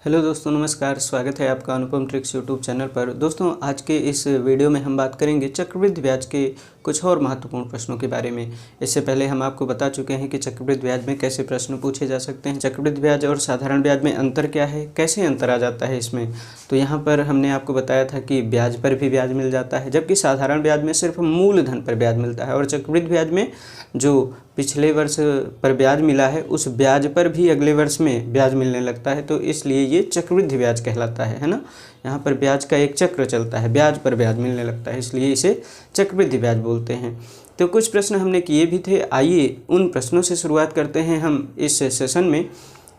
Hello दोस्तों, नमस्कार। स्वागत है आपका अनुपम ट्रिक्स यूट्यूब चैनल पर। दोस्तों, आज के इस वीडियो में हम बात करेंगे चक्रवृद्धि ब्याज के कुछ और महत्वपूर्ण प्रश्नों के बारे में। इससे पहले हम आपको बता चुके हैं कि चक्रवृद्धि ब्याज में कैसे प्रश्न पूछे जा सकते हैं, चक्रवृद्धि ब्याज और साधारण ब्याज में अंतर क्या है, कैसे अंतर आ जाता है इसमें। तो यहाँ पर हमने आपको बताया था कि ब्याज पर भी ब्याज मिल जाता है, जबकि साधारण ब्याज में सिर्फ मूलधन पर ब्याज मिलता है, और चक्रवृद्धि ब्याज में जो पिछले वर्ष पर ब्याज मिला है उस ब्याज पर भी अगले वर्ष में ब्याज मिलने लगता है। तो इसलिए ये चक्रवृद्धि ब्याज कहलाता है ना। यहाँ पर ब्याज का एक चक्र चलता है, ब्याज पर ब्याज मिलने लगता है, इसलिए इसे चक्रवृद्धि ब्याज बोलते हैं। तो कुछ प्रश्न हमने किए भी थे, आइए उन प्रश्नों से शुरुआत करते हैं हम इस सेशन में,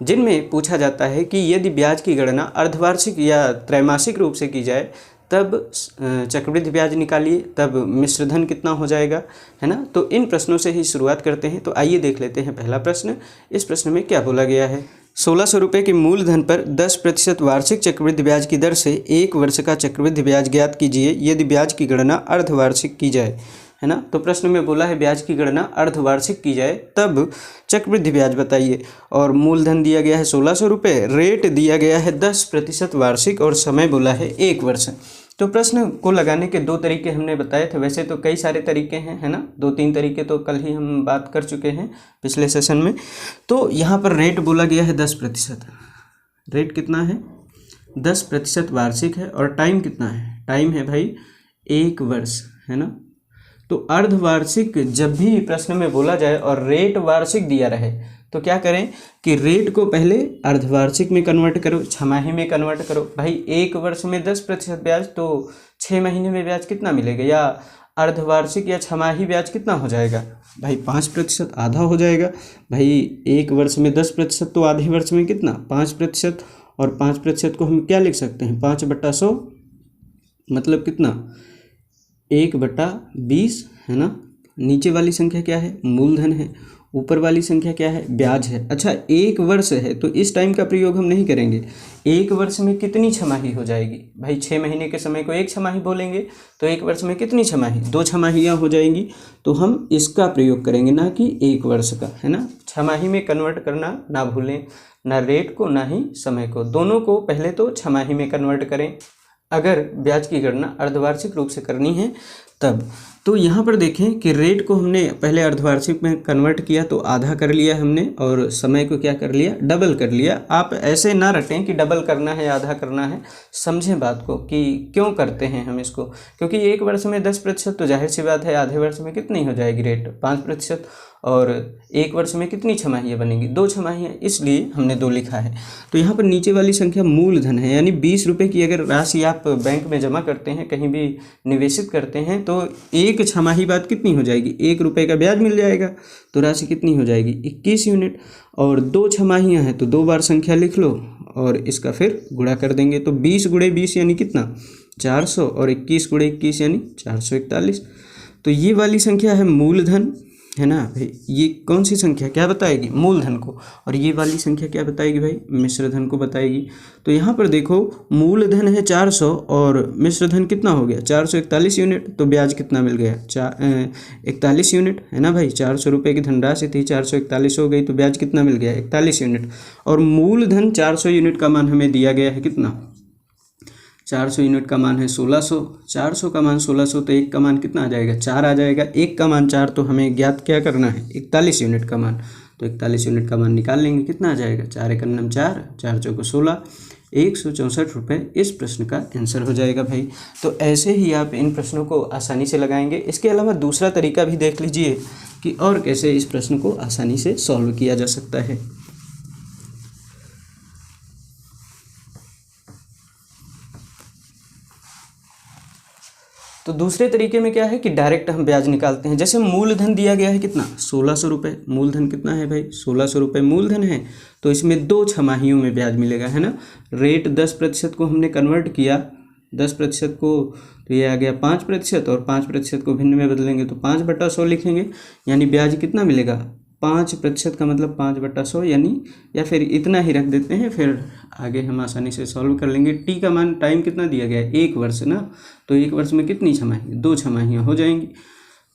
जिनमें पूछा जाता है कि यदि ब्याज की गणना अर्धवार्षिक या त्रैमासिक रूप से की जाए तब चक्रवृद्धि ब्याज निकालिए, तब मिश्रधन कितना हो जाएगा, है ना। तो इन प्रश्नों से ही शुरुआत करते हैं। तो आइए देख लेते हैं पहला प्रश्न। इस प्रश्न में क्या बोला गया है। 1600 रुपये के मूलधन पर 10% वार्षिक चक्रवृद्धि ब्याज की दर से 1 वर्ष का चक्रवृद्धि ब्याज ज्ञात कीजिए यदि ब्याज की गणना अर्धवार्षिक की जाए, है ना। तो प्रश्न में बोला है ब्याज की गणना अर्धवार्षिक की जाए तब चक्रवृद्धि ब्याज बताइए, और मूलधन दिया गया है 1600 रुपये, रेट दिया गया है 10% वार्षिक, और समय बोला है 1 वर्ष। तो प्रश्न को लगाने के 2 तरीके हमने बताए थे, वैसे तो कई सारे तरीके हैं, है ना। 2-3 तरीके तो कल ही हम बात कर चुके हैं पिछले सेशन में। तो यहाँ पर रेट बोला गया है 10%। रेट कितना है? 10% वार्षिक है, और टाइम कितना है? टाइम है भाई 1 वर्ष, है ना। तो अर्धवार्षिक जब भी प्रश्न में बोला जाए और रेट वार्षिक दिया रहे तो क्या करें कि रेट को पहले अर्धवार्षिक में कन्वर्ट करो, छमाही में कन्वर्ट करो। भाई 1 वर्ष में 10% ब्याज, तो 6 महीने में ब्याज कितना मिलेगा, या अर्धवार्षिक या छमाही ब्याज कितना हो जाएगा भाई? 5%, आधा हो जाएगा भाई। 1 वर्ष में 10%, तो आधे वर्ष में कितना? 5%, और 5% को हम क्या लिख सकते हैं? 5/100, मतलब कितना? 1/20, है ना। नीचे वाली संख्या क्या है? मूलधन है। ऊपर वाली संख्या क्या है? ब्याज है। अच्छा, 1 वर्ष है तो इस टाइम का प्रयोग हम नहीं करेंगे। 1 वर्ष में कितनी छमाही हो जाएगी भाई? 6 महीने के समय को 1 छमाही बोलेंगे, तो 1 वर्ष में कितनी छमाही? 2 छमाहियाँ हो जाएंगी। तो हम इसका प्रयोग करेंगे, ना कि 1 वर्ष का, है ना। छमाही में कन्वर्ट करना ना भूलें, ना रेट को ना ही समय को, दोनों को पहले तो छमाही में कन्वर्ट करें अगर ब्याज की गणना अर्धवार्षिक रूप से करनी है तब। तो यहाँ पर देखें कि रेट को हमने पहले अर्धवार्षिक में कन्वर्ट किया तो आधा कर लिया हमने, और समय को क्या कर लिया? डबल कर लिया। आप ऐसे ना रटें कि डबल करना है आधा करना है, समझें बात को कि क्यों करते हैं हम इसको। क्योंकि 1 वर्ष में 10%, तो जाहिर सी बात है आधे वर्ष में कितनी हो जाएगी रेट? 5%, और 1 वर्ष में कितनी छमाहियाँ बनेंगी? 2 छमाहियाँ, इसलिए हमने 2 लिखा है। तो यहाँ पर नीचे वाली संख्या मूलधन है, यानी 20 रुपये की अगर राशि आप बैंक में जमा करते हैं, कहीं भी निवेशित करते हैं, तो 1 छमाही बाद कितनी हो जाएगी? 1 रुपये का ब्याज मिल जाएगा, तो राशि कितनी हो जाएगी? 21 यूनिट। और 2 छमाहियाँ हैं तो 2 बार संख्या लिख लो और इसका फिर गुणा कर देंगे, तो 20 × 20 यानी कितना? 400, और 21 × 21 यानी 441। तो ये वाली संख्या है मूलधन, है ना भाई। ये कौन सी संख्या क्या बताएगी? मूलधन को। और ये वाली संख्या क्या बताएगी भाई? मिश्रधन को बताएगी। तो यहाँ पर देखो, मूलधन है 400 और मिश्रधन कितना हो गया? 441 यूनिट। तो ब्याज कितना मिल गया? 41 यूनिट, है ना भाई। 400 रुपये की धनराशि थी, 441 हो गई, तो ब्याज कितना मिल गया? 41 यूनिट। और मूलधन 400 यूनिट का मान हमें दिया गया है कितना? 400 यूनिट का मान है 1600। 400 का मान 1600, तो 1 का मान कितना आ जाएगा? 4 आ जाएगा। 1 का मान 4, तो हमें ज्ञात क्या करना है? 41 यूनिट का मान। तो 41 यूनिट का मान निकाल लेंगे, कितना आ जाएगा? 4 × 9 4, 4 × 4 16, 164 रुपये इस प्रश्न का आंसर हो जाएगा भाई। तो ऐसे ही आप इन प्रश्नों को आसानी से लगाएंगे। इसके अलावा दूसरा तरीका भी देख लीजिए कि और कैसे इस प्रश्न को आसानी से सॉल्व किया जा सकता है। तो दूसरे तरीके में क्या है कि डायरेक्ट हम ब्याज निकालते हैं। जैसे मूलधन दिया गया है कितना? 1600 रुपये। मूलधन कितना है भाई? 1600 रुपये मूलधन है, तो इसमें 2 छमाहियों में ब्याज मिलेगा, है ना। रेट 10% को हमने कन्वर्ट किया, 10% को, तो ये आ गया 5%, और 5% को भिन्न में बदलेंगे तो 5/100 लिखेंगे, यानी ब्याज कितना मिलेगा? 5% का मतलब 5/100, यानी, या फिर इतना ही रख देते हैं, फिर आगे हम आसानी से सॉल्व कर लेंगे। टी का मान, टाइम कितना दिया गया है? 1 वर्ष ना। तो 1 वर्ष में कितनी छमाही? 2 छमाहियाँ हो जाएंगी।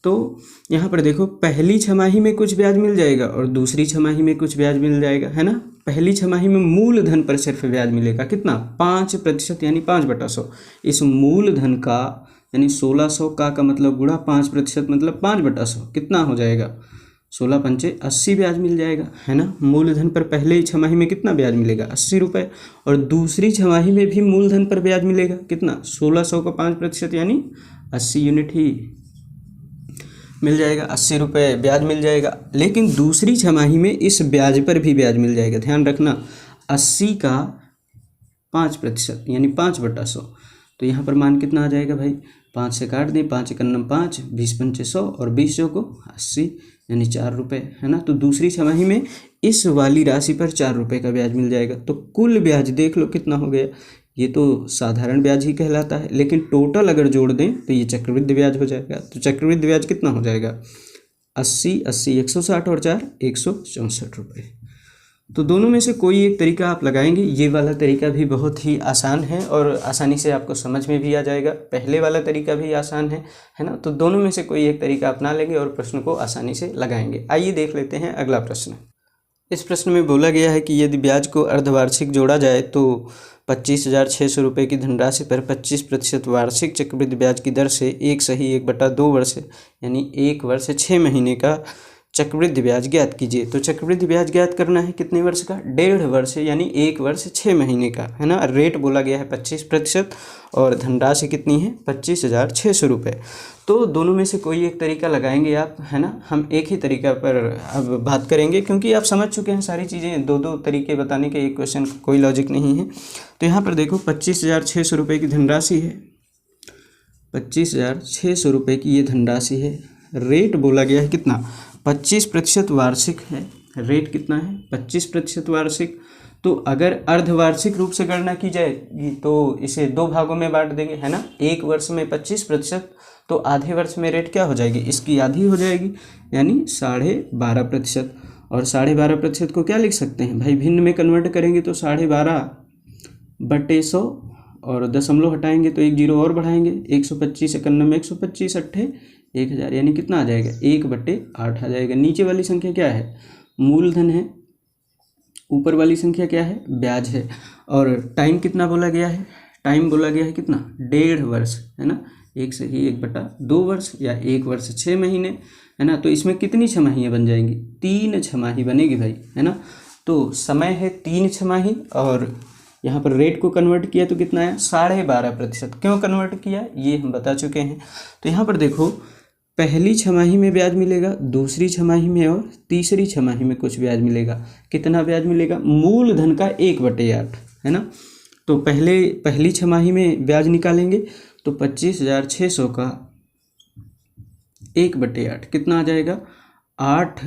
तो यहाँ पर देखो, पहली छमाही में कुछ ब्याज मिल जाएगा और दूसरी छमाही में कुछ ब्याज मिल जाएगा, है ना। पहली छमाही में मूलधन पर सिर्फ ब्याज मिलेगा, कितना, 5% यानी 5/100। इस मूलधन का यानी 1600 का मतलब गुणा 5% मतलब 5/100, कितना हो जाएगा, 16 पंचे 80 ब्याज मिल जाएगा, है ना। मूलधन पर पहले ही छमाही में कितना ब्याज मिलेगा, 80 रुपये, और दूसरी छमाही में भी मूलधन पर ब्याज मिलेगा, कितना, 1600 का 5% यानी 80 यूनिट ही मिल जाएगा, 80 रुपये ब्याज मिल जाएगा। लेकिन दूसरी छमाही में इस ब्याज पर भी ब्याज मिल जाएगा, ध्यान रखना, 80 का 5% यानी 5/100। तो यहाँ पर मान कितना आ जाएगा भाई, 5 से काट दें, 5 × 5 20 पंचे 100 और 20 को 80 यानी 4 रुपये, है ना। तो दूसरी छमाही में इस वाली राशि पर 4 रुपये का ब्याज मिल जाएगा। तो कुल ब्याज देख लो कितना हो गया, ये तो साधारण ब्याज ही कहलाता है, लेकिन टोटल अगर जोड़ दें तो ये चक्रवृद्धि ब्याज हो जाएगा। तो चक्रवृद्धि ब्याज कितना हो जाएगा, 80 80 160 और 4 164 रुपये। तो दोनों में से कोई एक तरीका आप लगाएंगे, ये वाला तरीका भी बहुत ही आसान है और आसानी से आपको समझ में भी आ जाएगा, पहले वाला तरीका भी आसान है ना। तो दोनों में से कोई एक तरीका अपना लेंगे और प्रश्न को आसानी से लगाएंगे। आइए देख लेते हैं अगला प्रश्न। इस प्रश्न में बोला गया है कि यदि ब्याज को अर्धवार्षिक जोड़ा जाए तो 25,600 रुपये की धनराशि पर 25% वार्षिक चक्रवृद्धि ब्याज की दर से 1/2 वर्ष यानी 1 वर्ष 6 महीने का चक्रवृद्धि ब्याज ज्ञात कीजिए। तो चक्रवृद्धि ब्याज ज्ञात करना है कितने वर्ष का, 1.5 वर्ष यानी 1 वर्ष 6 महीने का, है ना। रेट बोला गया है 25% और धनराशि कितनी है, 25,600 रुपये। तो दोनों में से कोई एक तरीका लगाएंगे आप, है ना। हम एक ही तरीका पर अब बात करेंगे क्योंकि आप समझ चुके हैं सारी चीज़ें, दो तरीके बताने के एक क्वेश्चन कोई लॉजिक नहीं है। तो यहाँ पर देखो 25,600 रुपये की धनराशि है, 25,600 रुपये की ये धनराशि है। रेट बोला गया है कितना, 25% वार्षिक है। रेट कितना है, 25% वार्षिक। तो अगर अर्धवार्षिक रूप से गणना की जाएगी तो इसे 2 भागों में बांट देंगे, है ना। 1 वर्ष में 25%, तो आधे वर्ष में रेट क्या हो जाएगी, इसकी आधी हो जाएगी यानी 12.5%। और 12.5% को क्या लिख सकते हैं भाई, भिन्न में कन्वर्ट करेंगे तो 12.5/100 और दशमलव हटाएंगे तो 1 जीरो और बढ़ाएंगे, 125 51 में 125 8 1000 यानी कितना आ जाएगा, 1/8 आ जाएगा। नीचे वाली संख्या क्या है, मूलधन है, ऊपर वाली संख्या क्या है, ब्याज है। और टाइम कितना बोला गया है, टाइम बोला गया है कितना, 1.5 वर्ष, है ना। 1/2 वर्ष या 1 वर्ष 6 महीने, है ना। तो इसमें कितनी छमाहियाँ बन जाएंगी, 3 छमाही बनेगी भाई, है ना। तो समय है 3 छमाही और यहाँ पर रेट को कन्वर्ट किया तो कितना है, 12.5%। क्यों कन्वर्ट किया ये हम बता चुके हैं। तो यहाँ पर देखो पहली छमाही में ब्याज मिलेगा, दूसरी छमाही में और तीसरी छमाही में कुछ ब्याज मिलेगा। कितना ब्याज मिलेगा, मूलधन का 1/8, है ना। तो पहली छमाही में ब्याज निकालेंगे तो 25,600 का 1/8 कितना आ जाएगा, 8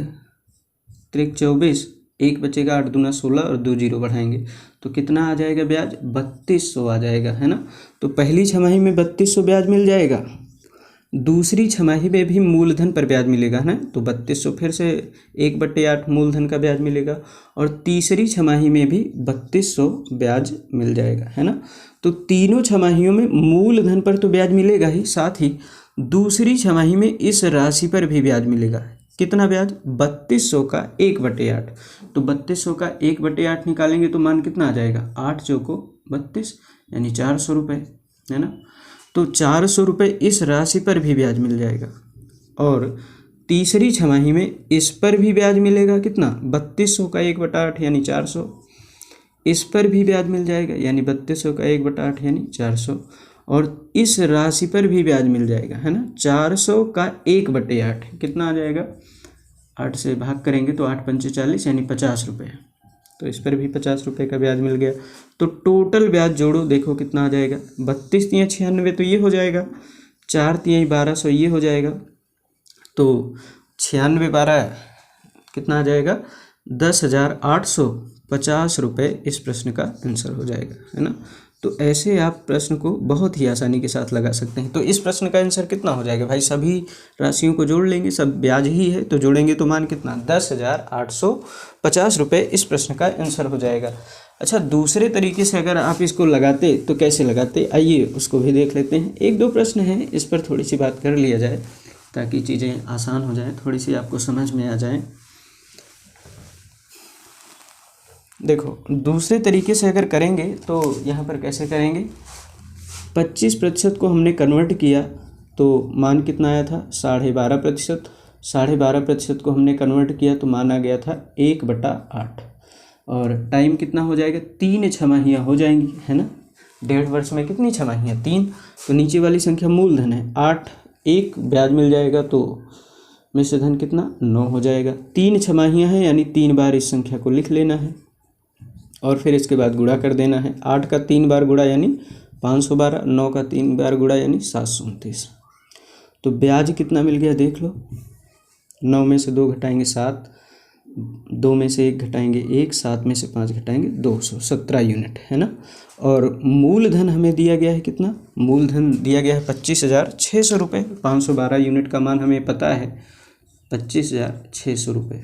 त्रिक 24, 1 बचेगा, 8 दूना 16 और 2 जीरो बढ़ाएंगे तो कितना आ जाएगा ब्याज, 3200 आ जाएगा, है ना। तो पहली छमाही में 3200 ब्याज मिल जाएगा, दूसरी छमाही में भी मूलधन पर ब्याज मिलेगा, है ना। तो 3200 फिर से 1/8 मूलधन का ब्याज मिलेगा और तीसरी छमाही में भी 3200 ब्याज मिल जाएगा, है ना। तो तीनों छमाहियों में मूलधन पर तो ब्याज मिलेगा ही, साथ ही दूसरी छमाही में इस राशि पर भी ब्याज मिलेगा। कितना ब्याज, 3200 का 1/8। तो 3200 का 1/8 निकालेंगे तो मान कितना आ जाएगा, 8 चौको 32 यानी 400 रुपये, है ना। तो 400 रुपये इस राशि पर भी ब्याज मिल जाएगा और तीसरी छमाही में इस पर भी ब्याज मिलेगा, कितना, 3200 का 1/8 यानी 400। इस पर भी ब्याज मिल जाएगा यानी 3200 का 1/8 यानी 400 और इस राशि पर भी ब्याज मिल जाएगा, है ना। 400 का 1/8 कितना आ जाएगा, 8 से भाग करेंगे तो 8 पंचे 40 यानी 50 रुपये। तो इस पर भी 50 रुपये का ब्याज मिल गया। तो टोटल ब्याज जोड़ो, देखो कितना आ जाएगा, 32 × 96 तो ये हो जाएगा, 4 × 1200 ये हो जाएगा। तो 96 12 कितना आ जाएगा, 10,850 रुपये इस प्रश्न का आंसर हो जाएगा, है ना। तो ऐसे आप प्रश्न को बहुत ही आसानी के साथ लगा सकते हैं। तो इस प्रश्न का आंसर कितना हो जाएगा भाई, सभी राशियों को जोड़ लेंगे, सब ब्याज ही है तो जोड़ेंगे तो मान कितना, 10,850 रुपये इस प्रश्न का आंसर हो जाएगा। अच्छा, दूसरे तरीके से अगर आप इसको लगाते तो कैसे लगाते, आइए उसको भी देख लेते हैं। 1-2 प्रश्न हैं, इस पर थोड़ी सी बात कर लिया जाए। ताकि चीज़ें आसान हो जाए, थोड़ी सी आपको समझ में आ जाए। देखो दूसरे तरीके से अगर करेंगे तो यहाँ पर कैसे करेंगे, 25% को हमने कन्वर्ट किया तो मान कितना आया था 12.5%। 12.5% को हमने कन्वर्ट किया तो मान आ गया था 1/8। और टाइम कितना हो जाएगा, 3 छमाहियाँ हो जाएंगी, है ना। 1.5 वर्ष में कितनी छमाहियाँ, 3। तो नीचे वाली संख्या मूलधन है 8, 1 ब्याज मिल जाएगा तो मिश्र धन कितना 9 हो जाएगा। 3 छमाहियाँ हैं यानी 3 बार इस संख्या को लिख लेना है और फिर इसके बाद गुणा कर देना है। 8 का 3 बार गुणा यानी 512, 9 का 3 बार गुणा यानी 729। तो ब्याज कितना मिल गया देख लो, 9 में से 2 घटाएंगे 7, 2 में से 1 घटाएंगे 1, 7 में से 5 घटाएंगे 217 यूनिट, है ना। और मूलधन हमें दिया गया है कितना, मूलधन दिया गया है 25,600 रुपये। 512 यूनिट का मान हमें पता है 25,600 रुपये।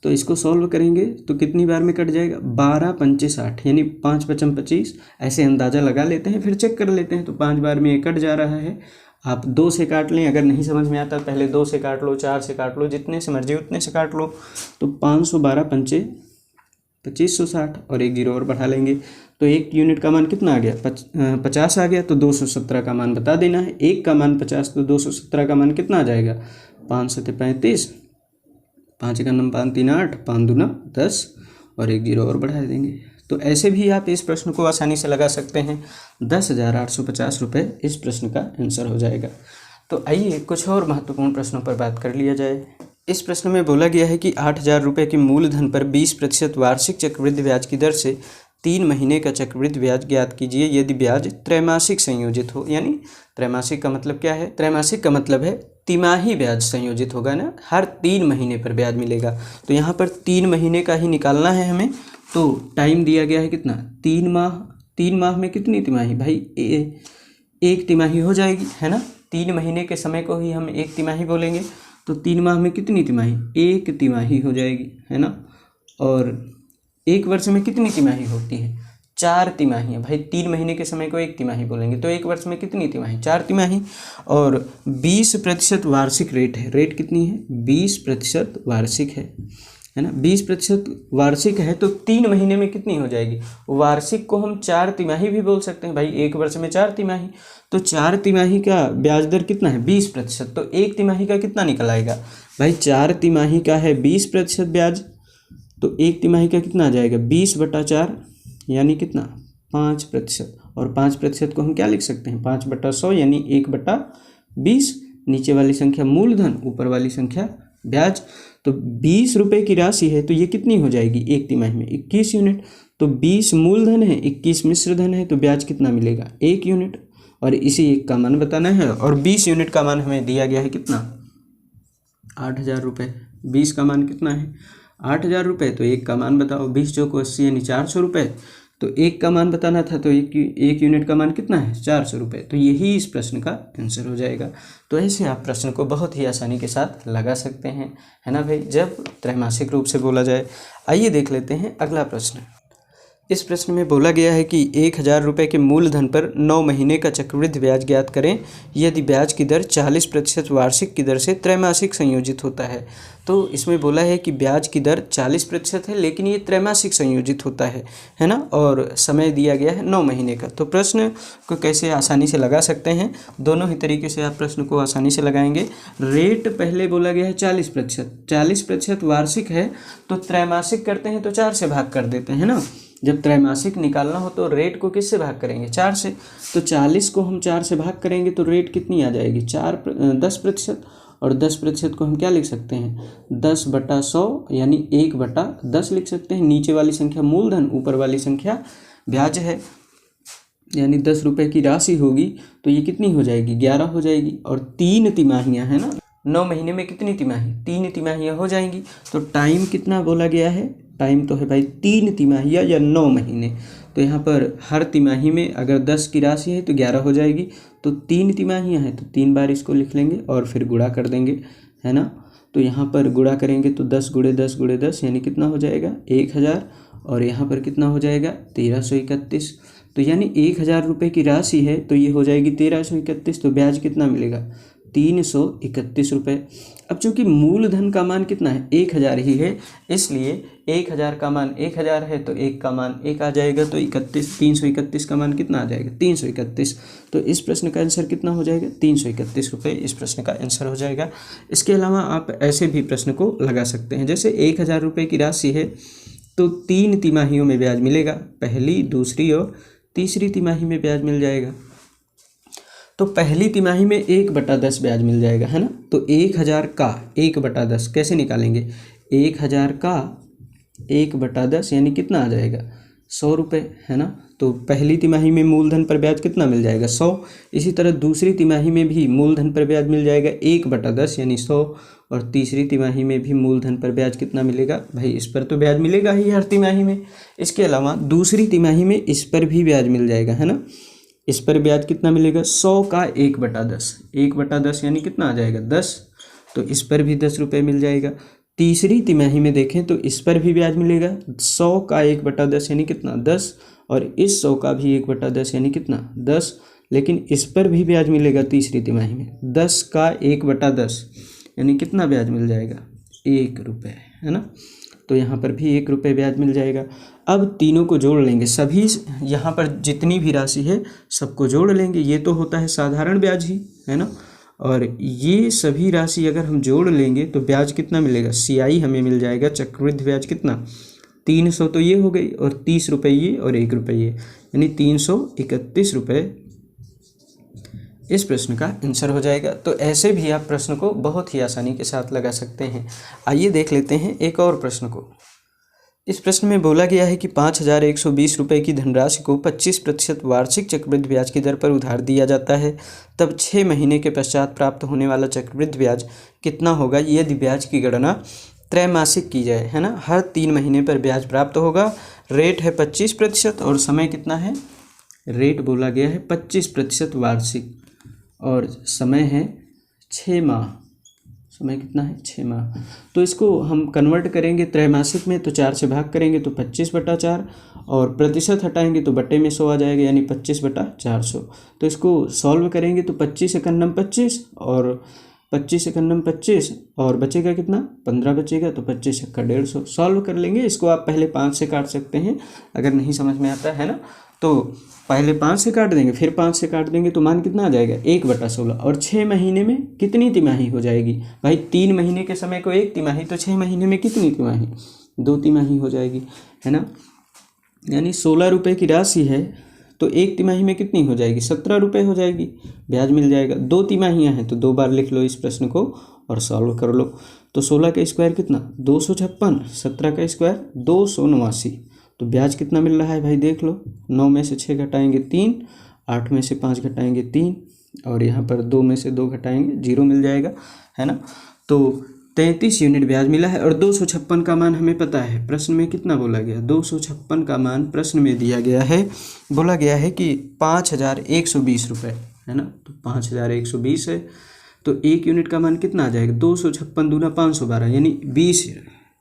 तो इसको सॉल्व करेंगे तो कितनी बार में कट जाएगा, 12 पंचे 60 यानी 5 पचम 25, ऐसे अंदाज़ा लगा लेते हैं फिर चेक कर लेते हैं। तो 5 बार में ये कट जा रहा है। आप 2 से काट लें, अगर नहीं समझ में आता पहले 2 से काट लो, 4 से काट लो, जितने से मर्जी उतने से काट लो। तो 512 पंचे 2560 और 1 जीरो और बढ़ा लेंगे तो 1 यूनिट का मान कितना आ गया, 50 आ गया। तो 217 का मान बता देना है। 1 का मान 50 तो 217 का मान कितना आ जाएगा, 5 7 35, 5 का नम 5 3 8, 5 दूना 10 और 1 जीरो और बढ़ा देंगे। तो ऐसे भी आप इस प्रश्न को आसानी से लगा सकते हैं। 10,850 रुपये इस प्रश्न का आंसर हो जाएगा। तो आइए कुछ और महत्वपूर्ण प्रश्नों पर बात कर लिया जाए। इस प्रश्न में बोला गया है कि 8,000 रुपये के मूलधन पर 20% वार्षिक चक्रवृद्धि ब्याज की दर से 3 महीने का चक्रवृद्धि ब्याज ज्ञात कीजिए यदि ब्याज त्रैमासिक संयोजित हो। यानी त्रैमासिक का मतलब क्या है, त्रैमासिक का मतलब है तिमाही ब्याज संयोजित होगा ना, हर 3 महीने पर ब्याज मिलेगा। तो यहाँ पर 3 महीने का ही निकालना है हमें। तो टाइम दिया गया है कितना, 3 माह। 3 माह में कितनी तिमाही भाई, एक तिमाही हो जाएगी, है ना। 3 महीने के समय को ही हम 1 तिमाही बोलेंगे। तो 3 माह में कितनी तिमाही, 1 तिमाही हो जाएगी, है ना। और 1 वर्ष में कितनी तिमाही होती है, 4 तिमाही। भाई 3 महीने के समय को 1 तिमाही बोलेंगे तो 1 वर्ष में कितनी तिमाही, 4 तिमाही। और 20% वार्षिक रेट है, रेट कितनी है, 20% वार्षिक है ना। 20% वार्षिक है तो 3 महीने में कितनी हो जाएगी, वार्षिक को हम 4 तिमाही भी बोल सकते हैं भाई। 1 वर्ष में 4 तिमाही, तो 4 तिमाही का ब्याज दर कितना है, 20%। तो 1 तिमाही का कितना निकल आएगा भाई, 4 तिमाही का है 20% ब्याज, तो 1 तिमाही का कितना आ जाएगा, 20/4 यानी कितना, 5%। और 5% को हम क्या लिख सकते हैं, 5/100 यानी 1/20। नीचे वाली संख्या मूलधन, ऊपर वाली संख्या ब्याज। तो 20 रुपये की राशि है तो ये कितनी हो जाएगी, 1 तिमाही में 21 यूनिट। तो 20 मूलधन है, 21 मिश्र धन है, तो ब्याज कितना मिलेगा, 1 यूनिट। और इसी 1 का मान बताना है। और 20 यूनिट का मान हमें दिया गया है कितना, 8,000 रुपये। 20 का मान कितना है, 8,000 रुपये। तो 1 का मान बताओ, 20 चौको 80 यानी 400 रुपये। तो 1 का मान बताना था तो 1 यूनिट का मान कितना है, 400 रुपये। तो यही इस प्रश्न का आंसर हो जाएगा। तो ऐसे आप प्रश्न को बहुत ही आसानी के साथ लगा सकते हैं, है ना भाई, जब त्रैमासिक रूप से बोला जाए। आइए देख लेते हैं अगला प्रश्न। इस प्रश्न में बोला गया है कि 1,000 रुपये के मूलधन पर 9 महीने का चक्रवृद्धि ब्याज ज्ञात करें यदि ब्याज की दर 40% वार्षिक की दर से त्रैमासिक संयोजित होता है। तो इसमें बोला है कि ब्याज की दर 40% है लेकिन ये त्रैमासिक संयोजित होता है ना। और समय दिया गया है 9 महीने का। तो प्रश्न को कैसे आसानी से लगा सकते हैं, दोनों ही तरीके से आप प्रश्न को आसानी से लगाएंगे। रेट पहले बोला गया है 40%, 40% वार्षिक है तो त्रैमासिक करते हैं तो 4 से भाग कर देते हैं ना। जब त्रैमासिक निकालना हो तो रेट को किससे भाग करेंगे, 4 से। तो 40 को हम 4 से भाग करेंगे तो रेट कितनी आ जाएगी, 10%। और 10% को हम क्या लिख सकते हैं, 10/100 यानी 1/10 लिख सकते हैं। नीचे वाली संख्या मूलधन, ऊपर वाली संख्या ब्याज है, यानी 10 रुपये की राशि होगी तो ये कितनी हो जाएगी, 11 हो जाएगी। और 3 तिमाहियाँ है ना, 9 महीने में कितनी तिमाही, 3 तिमाहियाँ हो जाएंगी। तो टाइम कितना बोला गया है, टाइम तो है भाई 3 तिमाहियाँ या 9 महीने। तो यहाँ पर हर तिमाही में अगर 10 की राशि है तो 11 हो जाएगी। तो 3 तिमाहियाँ हैं तो 3 बार इसको लिख लेंगे और फिर गुणा कर देंगे, है ना। तो यहाँ पर गुणा करेंगे तो 10 × 10 × 10 यानी कितना हो जाएगा, 1,000। और यहाँ पर कितना हो जाएगा, 1331। तो यानी 1,000 रुपये की राशि है तो ये हो जाएगी 1331। तो ब्याज कितना मिलेगा, 331 रुपये। अब चूँकि मूलधन का मान कितना है 1000 ही है, इसलिए 1000 का मान 1000 है तो 1 का मान 1 आ जाएगा, तो 331 का मान कितना आ जाएगा 331। तो इस प्रश्न का आंसर कितना हो जाएगा 331 रुपये इस प्रश्न का आंसर हो जाएगा। इसके अलावा आप ऐसे भी प्रश्न को लगा सकते हैं, जैसे 1000 रुपये की राशि है तो 3 तिमाहियों में ब्याज मिलेगा, पहली, दूसरी और तीसरी तिमाही में ब्याज मिल जाएगा। तो पहली तिमाही में 1/10 ब्याज मिल जाएगा, है ना। तो 1000 का 1/10 कैसे निकालेंगे, 1000 का 1/10 यानी कितना आ जाएगा 100 रुपये, है ना। तो पहली तिमाही में मूलधन पर ब्याज कितना मिल जाएगा 100। इसी तरह दूसरी तिमाही में भी मूलधन पर ब्याज मिल जाएगा 1/10 यानी 100, और तीसरी तिमाही में भी मूलधन पर ब्याज कितना मिलेगा, भाई इस पर तो ब्याज मिलेगा ही हर तिमाही में। इसके अलावा दूसरी तिमाही में इस पर भी ब्याज मिल जाएगा, है ना। इस पर ब्याज कितना मिलेगा 100 का 1/10, 1/10 यानी कितना आ जाएगा 10, तो इस पर भी 10 रुपये मिल जाएगा। तीसरी तिमाही में देखें तो इस पर भी ब्याज मिलेगा 100 का 1/10 यानी कितना 10, और इस 100 का भी 1/10 यानी कितना 10, लेकिन इस पर भी ब्याज मिलेगा तीसरी तिमाही में 10 का 1/10 यानी कितना ब्याज मिल जाएगा 1 रुपये, है ना। तो यहाँ पर भी 1 रुपये ब्याज मिल जाएगा। अब तीनों को जोड़ लेंगे, सभी यहाँ पर जितनी भी राशि है सबको जोड़ लेंगे, ये तो होता है साधारण ब्याज ही, है ना। और ये सभी राशि अगर हम जोड़ लेंगे तो ब्याज कितना मिलेगा, CI हमें मिल जाएगा चक्रवृद्धि ब्याज कितना 300, तो ये हो गई, और 30 रुपये ये और 1 रुपये ये, यानी 331 रुपये इस प्रश्न का आंसर हो जाएगा। तो ऐसे भी आप प्रश्न को बहुत ही आसानी के साथ लगा सकते हैं। आइए देख लेते हैं एक और प्रश्न को। इस प्रश्न में बोला गया है कि 5120 रुपये की धनराशि को 25% वार्षिक चक्रवृद्धि ब्याज की दर पर उधार दिया जाता है, तब 6 महीने के पश्चात प्राप्त होने वाला चक्रवृद्धि ब्याज कितना होगा यदि ब्याज की गणना त्रैमासिक की जाए, है ना। हर 3 महीने पर ब्याज प्राप्त होगा, रेट है 25% और समय कितना है, रेट बोला गया है 25% वार्षिक, और समय है 6 माह, समय कितना है 6 माह। तो इसको हम कन्वर्ट करेंगे त्रैमासिक में, तो 4 से भाग करेंगे तो 25/4, और प्रतिशत हटाएंगे तो बट्टे में 100 आ जाएगा, यानी 25/400। तो इसको सॉल्व करेंगे तो 25 एकन्नम 25 और 25 एकन्नम 25, और बचेगा कितना 15 बचेगा, तो 25 एक्का 150 सॉल्व कर लेंगे। इसको आप पहले 5 से काट सकते हैं अगर नहीं समझ में आता है ना, तो पहले 5 से काट देंगे, फिर 5 से काट देंगे, तो मान कितना आ जाएगा 1/16। और 6 महीने में कितनी तिमाही हो जाएगी, भाई 3 महीने के समय को 1 तिमाही, तो 6 महीने में कितनी तिमाही 2 तिमाही हो जाएगी, है ना। यानी 16 रुपये की राशि है तो 1 तिमाही में कितनी हो जाएगी 17 रुपये हो जाएगी, ब्याज मिल जाएगा। 2 तिमाहियाँ हैं तो 2 बार लिख लो इस प्रश्न को और सॉल्व कर लो। तो 16 का स्क्वायर कितना 256, 17 का स्क्वायर 289, तो ब्याज कितना मिल रहा है भाई देख लो। 9 में से 6 घटाएंगे 3, 8 में से 5 घटाएंगे 3, और यहाँ पर 2 में से 2 घटाएंगे 0 मिल जाएगा, है ना। तो 33 यूनिट ब्याज मिला है। और 256 का मान हमें पता है, प्रश्न में कितना बोला गया 256 का मान प्रश्न में दिया गया है, बोला गया है कि 5120 रुपये, है ना। तो 5120 है, तो 1 यूनिट का मान कितना आ जाएगा 256 दूना 512 यानी 20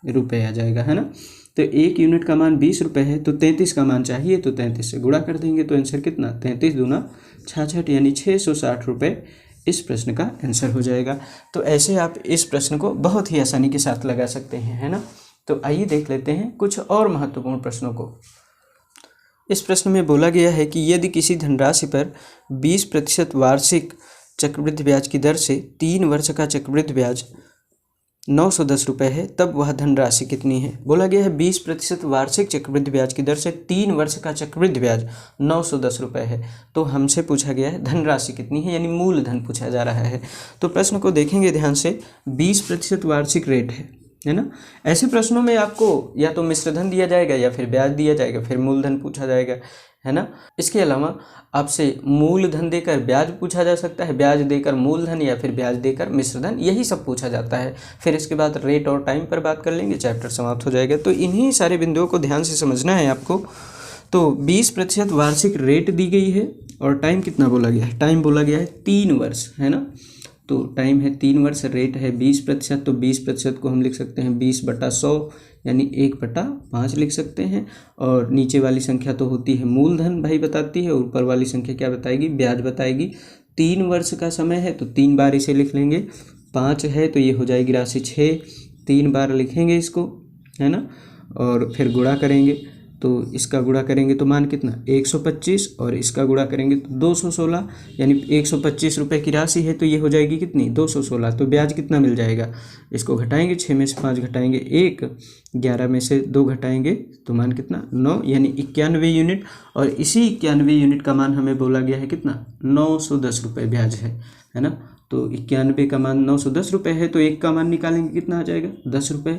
रुपये आ जाएगा, है ना। तो 1 यूनिट का मान 20 रुपये है, तो 33 का मान चाहिए तो 33 से गुणा कर देंगे, तो आंसर कितना 33 दूना 66 यानी 660 रुपये इस प्रश्न का आंसर हो जाएगा। तो ऐसे आप इस प्रश्न को बहुत ही आसानी के साथ लगा सकते हैं, है ना। तो आइए देख लेते हैं कुछ और महत्वपूर्ण प्रश्नों को। इस प्रश्न में बोला गया है कि यदि किसी धनराशि पर 20% वार्षिक चक्रवृद्धि ब्याज की दर से 3 वर्ष का चक्रवृद्धि ब्याज 910 रुपये है, तब वह धनराशि कितनी है। बोला गया है 20% वार्षिक चक्रवृद्धि ब्याज की दर से 3 वर्ष का चक्रवृद्धि ब्याज 910 रुपये है, तो हमसे पूछा गया है धनराशि कितनी है, यानी मूलधन पूछा जा रहा है। तो प्रश्न को देखेंगे ध्यान से, 20% वार्षिक रेट है ना। ऐसे प्रश्नों में आपको या तो मिश्रधन दिया जाएगा या फिर ब्याज दिया जाएगा, फिर मूलधन पूछा जाएगा, है ना। इसके अलावा आपसे मूलधन देकर ब्याज पूछा जा सकता है, ब्याज देकर मूलधन, या फिर ब्याज देकर मिश्रधन, यही सब पूछा जाता है। फिर इसके बाद रेट और टाइम पर बात कर लेंगे, चैप्टर समाप्त हो जाएगा। तो इन्हीं सारे बिंदुओं को ध्यान से समझना है आपको। तो 20% वार्षिक रेट दी गई है, और टाइम कितना बोला गया है, टाइम बोला गया है 3 वर्ष, है ना। तो टाइम है 3 वर्ष, रेट है 20%, तो 20% को हम लिख सकते हैं 20/100 यानी 1/5 लिख सकते हैं। और नीचे वाली संख्या तो होती है मूलधन भाई बताती है, और ऊपर वाली संख्या क्या बताएगी ब्याज बताएगी। 3 वर्ष का समय है तो 3 बार इसे लिख लेंगे। 5 है तो ये हो जाएगी राशि 6, 3 बार लिखेंगे इसको, है ना, और फिर गुणा करेंगे तो इसका गुणा करेंगे तो मान कितना 125 और इसका गुणा करेंगे तो 216, यानी 125 रुपये की राशि है तो ये हो जाएगी कितनी 216। तो ब्याज कितना मिल जाएगा, इसको घटाएंगे, 6 में से 5 घटाएंगे 1, 11 में से 2 घटाएंगे तो मान कितना 9, यानी 91 यूनिट। और इसी 91 यूनिट का मान हमें बोला गया है कितना 910 रुपये ब्याज है ना। तो 91 का मान 910 रुपये है तो 1 का मान निकालेंगे कितना आ जाएगा 10 रुपये।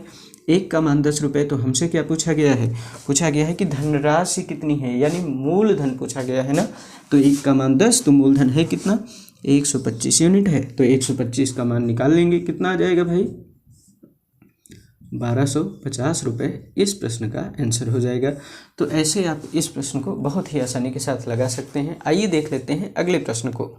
1 का मान 10 रुपये, तो हमसे क्या पूछा गया है, पूछा गया है कि धनराशि कितनी है, यानी मूलधन पूछा गया है ना। तो 1 का मान 10 तो मूलधन है कितना 125 यूनिट है। तो 125 का मान निकाल लेंगे, कितना आ जाएगा भाई 1250 रुपये। इस प्रश्न का आंसर हो जाएगा। तो ऐसे आप इस प्रश्न को बहुत ही आसानी के साथ लगा सकते हैं। आइए देख लेते हैं अगले प्रश्न को।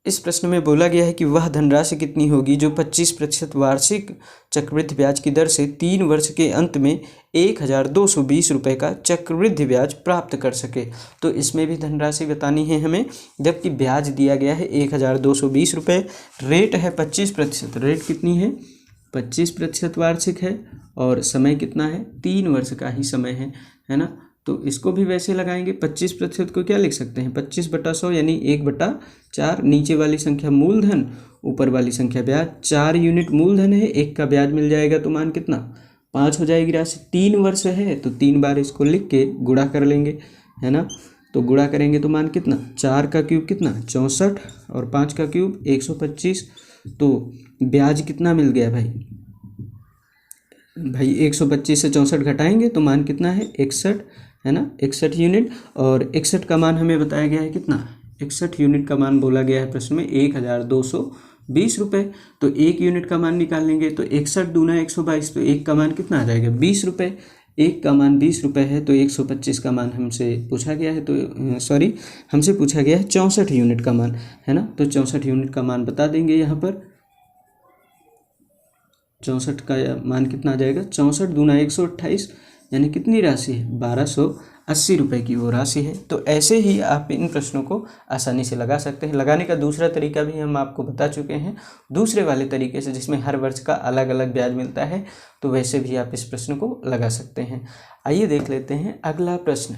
इस प्रश्न में बोला गया है कि वह धनराशि कितनी होगी जो 25% वार्षिक चक्रवृद्धि ब्याज की दर से 3 वर्ष के अंत में 1220 रुपये का चक्रवृद्धि ब्याज प्राप्त कर सके। तो इसमें भी धनराशि बतानी है हमें, जबकि ब्याज दिया गया है 1220 रुपये, रेट है 25%, रेट कितनी है 25% वार्षिक है, और समय कितना है 3 वर्ष का ही समय है ना। तो इसको भी वैसे लगाएंगे, 25% को क्या लिख सकते हैं 25/100 यानी 1/4, नीचे वाली संख्या मूलधन, ऊपर वाली संख्या ब्याज। 4 यूनिट मूलधन है, 1 का ब्याज मिल जाएगा तो मान कितना 5 हो जाएगी राशि। 3 वर्ष है तो 3 बार इसको लिख के गुणा कर लेंगे, है ना। तो गुणा करेंगे तो मान कितना 4 का क्यूब कितना 64 और 5 का क्यूब 125। तो ब्याज कितना मिल गया भाई 125 से 64 घटाएंगे तो मान कितना है 61, है ना, 61 यूनिट। और 61 का मान हमें बताया गया है कितना 61 यूनिट का मान बोला गया है प्रश्न में 1220 रुपये। तो 1 यूनिट का मान निकाल लेंगे तो 61 दूना 122, तो 1 का मान कितना आ जाएगा 20 रुपये। 1 का मान 20 रुपये है तो 125 का मान हमसे पूछा गया है, तो सॉरी हमसे पूछा गया है 64 यूनिट का मान, है ना। तो 64 यूनिट का मान बता देंगे यहाँ पर। 64 का मान कितना आ जाएगा 64 दूना 128, यानी कितनी राशि है 1280 रुपये की वो राशि है। तो ऐसे ही आप इन प्रश्नों को आसानी से लगा सकते हैं। लगाने का दूसरा तरीका भी हम आपको बता चुके हैं, दूसरे वाले तरीके से जिसमें हर वर्ष का अलग अलग ब्याज मिलता है, तो वैसे भी आप इस प्रश्न को लगा सकते हैं। आइए देख लेते हैं अगला प्रश्न।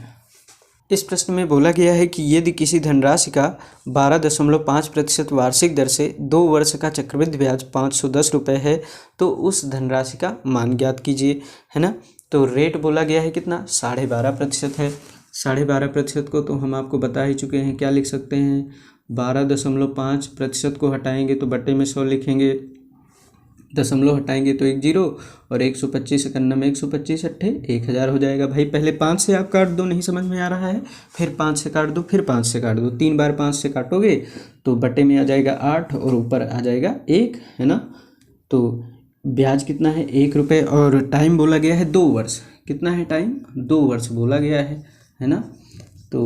इस प्रश्न में बोला गया है कि यदि किसी धनराशि का 12.5% वार्षिक दर से 2 वर्ष का चक्रवृद्धि ब्याज 510 रुपये है तो उस धनराशि का मान ज्ञात कीजिए, है ना। तो रेट बोला गया है कितना 12.5% है। 12.5% को तो हम आपको बता ही चुके हैं, क्या लिख सकते हैं 12.5% को हटाएंगे तो बट्टे में 100 लिखेंगे, दशमलव हटाएंगे तो 1 0 और 125 इकन्ना में 125 अट्ठे 1000 हो जाएगा। भाई पहले 5 से आप काट दो, नहीं समझ में आ रहा है, फिर 5 से काट दो, फिर 5 से काट दो, 3 बार 5 से काटोगे तो बट्टे में आ जाएगा 8 और ऊपर आ जाएगा 1, है ना। तो ब्याज कितना है 1 रुपये और टाइम बोला गया है 2 वर्ष। कितना है टाइम 2 वर्ष बोला गया है ना। तो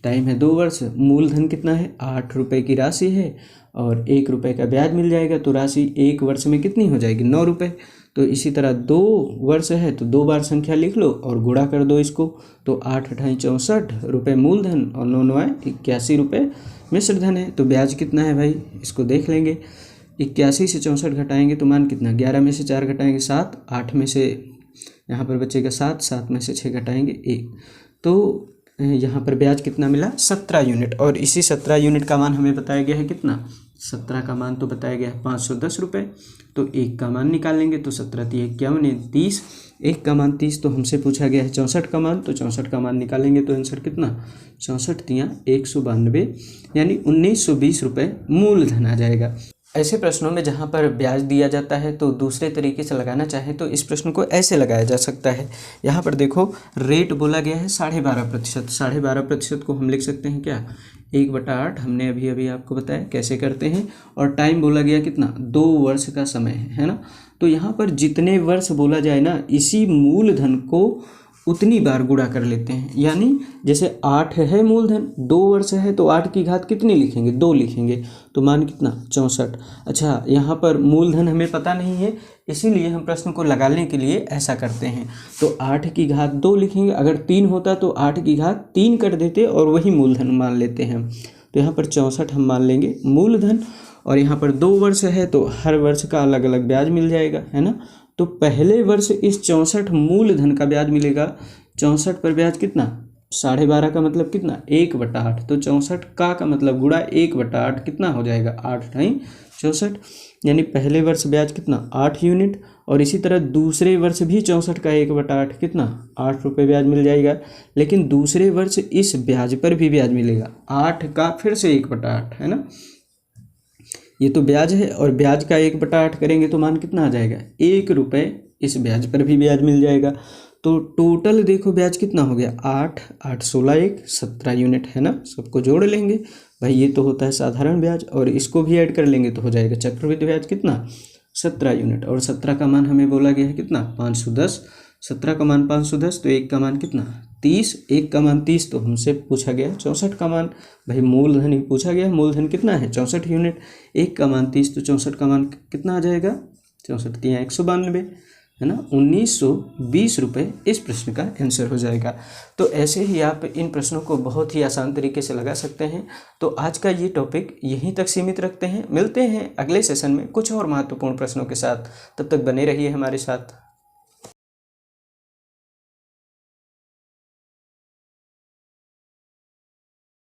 टाइम है 2 वर्ष। मूलधन कितना है 8 रुपये की राशि है और 1 रुपये का ब्याज मिल जाएगा, तो राशि 1 वर्ष में कितनी हो जाएगी 9 रुपये। तो इसी तरह 2 वर्ष है तो 2 बार संख्या लिख लो और गुणा कर दो इसको, तो 8 × 64 रुपये मूलधन और 9 9 81 रुपये मिश्र धन है। तो ब्याज कितना है भाई इसको देख लेंगे। 81 से 64 घटाएंगे तो मान कितना 11 में से 4 घटाएंगे 7, 8 में से यहाँ पर बचेगा 7, 7 में से 6 घटाएंगे 1, तो यहाँ पर ब्याज कितना मिला 17 यूनिट। और इसी 17 यूनिट का मान हमें बताया गया है कितना 17 का मान तो बताया गया है 510 रुपये। तो 1 का मान निकाल लेंगे तो 17 × 51 = 30, 1 का मान 30, तो हमसे पूछा गया है 64 का मान, तो 64 का मान निकालेंगे तो आंसर कितना 64 × 192 यानी 1920 रुपये मूलधन आ जाएगा। ऐसे प्रश्नों में जहाँ पर ब्याज दिया जाता है तो दूसरे तरीके से लगाना चाहें तो इस प्रश्न को ऐसे लगाया जा सकता है। यहाँ पर देखो रेट बोला गया है 12.5%। 12.5% को हम लिख सकते हैं क्या 1/8, हमने अभी आपको बताया कैसे करते हैं। और टाइम बोला गया कितना 2 वर्ष का समय है ना। तो यहाँ पर जितने वर्ष बोला जाए ना, इसी मूलधन को उतनी बार गुणा कर लेते हैं। यानी जैसे 8 है मूलधन, 2 वर्ष है तो 8 की घात कितनी लिखेंगे 2 लिखेंगे, तो मान कितना 64। अच्छा यहाँ पर मूलधन हमें पता नहीं है, इसीलिए हम प्रश्न को लगाने के लिए ऐसा करते हैं। तो 8 की घात 2 लिखेंगे, अगर 3 होता तो 8 की घात 3 कर देते और वही मूलधन मान लेते हैं। तो यहाँ पर 64 हम मान लेंगे मूलधन, और यहाँ पर 2 वर्ष है तो हर वर्ष का अलग अलग ब्याज मिल जाएगा, है ना। तो पहले वर्ष इस 64 मूलधन का ब्याज मिलेगा। 64 पर ब्याज कितना, 12.5 का मतलब कितना, 1/8। तो 64 का मतलब गुणा 1/8 कितना हो जाएगा, 8 × 64, यानी पहले वर्ष ब्याज कितना, 8 यूनिट। और इसी तरह दूसरे वर्ष भी 64 का 1/8 कितना, 8 रुपये ब्याज मिल जाएगा। लेकिन दूसरे वर्ष इस ब्याज पर भी ब्याज मिलेगा, 8 का फिर से 1/8, है ना। ये तो ब्याज है, और ब्याज का 1/8 करेंगे तो मान कितना आ जाएगा, 1 रुपये इस ब्याज पर भी ब्याज मिल जाएगा। तो टोटल देखो ब्याज कितना हो गया, 8 8 16 1 17 यूनिट, है ना। सबको जोड़ लेंगे भाई, ये तो होता है साधारण ब्याज, और इसको भी ऐड कर लेंगे तो हो जाएगा चक्रवृद्धि ब्याज कितना, 17 यूनिट। और 17 का मान हमें बोला गया है कितना, 510। 17 का मान 510, तो 1 का मान कितना, 30। 1 का मान 30, तो हमसे पूछा गया 64 का मान, भाई मूलधन ही पूछा गया, मूलधन कितना है, 64 यूनिट। 1 का मान 30, तो 64 का मान कितना आ जाएगा, 64 × 192, है ना, 1920 रुपये इस प्रश्न का आंसर हो जाएगा। तो ऐसे ही आप इन प्रश्नों को बहुत ही आसान तरीके से लगा सकते हैं। तो आज का ये टॉपिक यहीं तक सीमित रखते हैं, मिलते हैं अगले सेशन में कुछ और महत्वपूर्ण प्रश्नों के साथ। तब तक बने रहिए हमारे साथ।